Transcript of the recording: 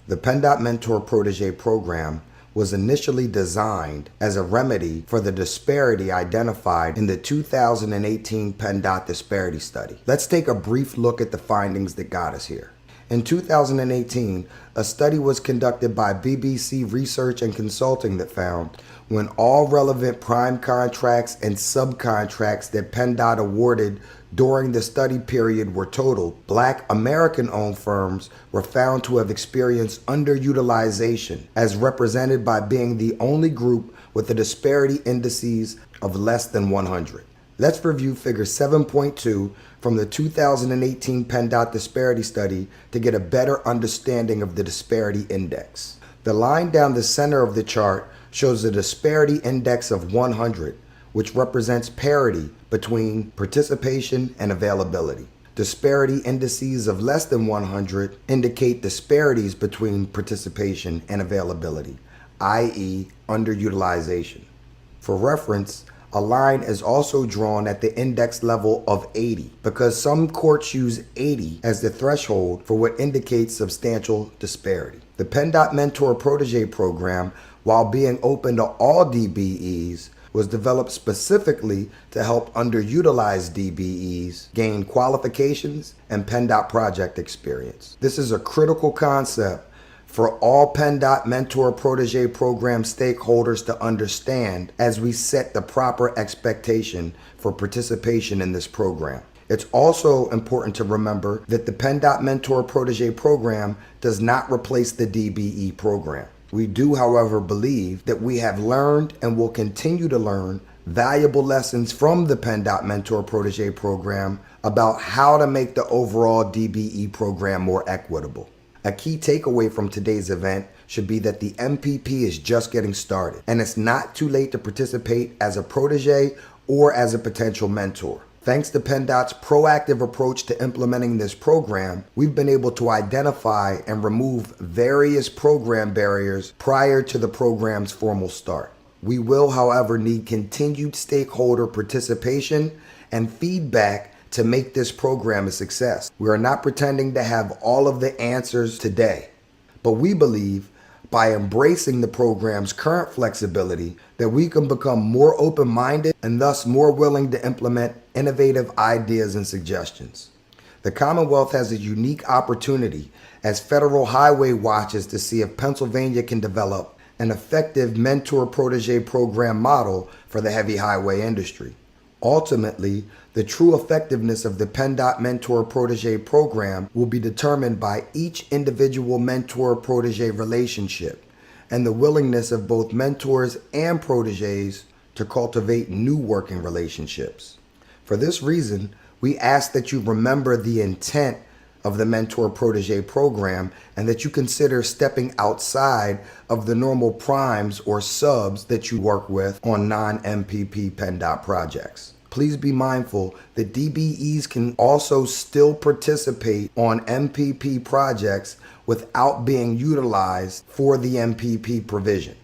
The PennDOT Mentor Protege Program was initially designed as a remedy for the disparity identified in the 2018 PennDOT Disparity Study. Let's take a brief look at the findings that got us here. In 2018, a study was conducted by BBC Research and Consulting that found when all relevant prime contracts and subcontracts that PennDOT awarded during the study period were totaled, Black American-owned firms were found to have experienced underutilization, as represented by being the only group with the disparity indices of less than 100. Let's review Figure 7.2 from the 2018 PennDOT Disparity Study to get a better understanding of the disparity index. The line down the center of the chart shows a disparity index of 100, which represents parity between participation and availability. Disparity indices of less than 100 indicate disparities between participation and availability, i.e., underutilization. For reference, a line is also drawn at the index level of 80 because some courts use 80 as the threshold for what indicates substantial disparity. The PennDOT Mentor Protege Program, while being open to all DBEs, was developed specifically to help underutilized DBEs gain qualifications and PennDOT project experience. This is a critical concept for all PennDOT Mentor Protege Program stakeholders to understand as we set the proper expectation for participation in this program. It's also important to remember that the PennDOT Mentor Protege Program does not replace the DBE program. We do, however, believe that we have learned and will continue to learn valuable lessons from the PennDOT Mentor Protege Program about how to make the overall DBE program more equitable. A key takeaway from today's event should be that the MPP is just getting started, and it's not too late to participate as a protege or as a potential mentor. Thanks to PennDOT's proactive approach to implementing this program, we've been able to identify and remove various program barriers prior to the program's formal start. We will, however, need continued stakeholder participation and feedback to make this program a success. We are not pretending to have all of the answers today, but we believe by embracing the program's current flexibility that we can become more open-minded and thus more willing to implement innovative ideas and suggestions. The Commonwealth has a unique opportunity as Federal Highway watches to see if Pennsylvania can develop an effective mentor-protege program model for the heavy highway industry. Ultimately, the true effectiveness of the PennDOT Mentor Protege Program will be determined by each individual mentor-protege relationship and the willingness of both mentors and proteges to cultivate new working relationships. For this reason, we ask that you remember the intent of the Mentor Protege Program and that you consider stepping outside of the normal primes or subs that you work with on non-MPP PennDOT projects. Please be mindful that DBEs can also still participate on MPP projects without being utilized for the MPP provision.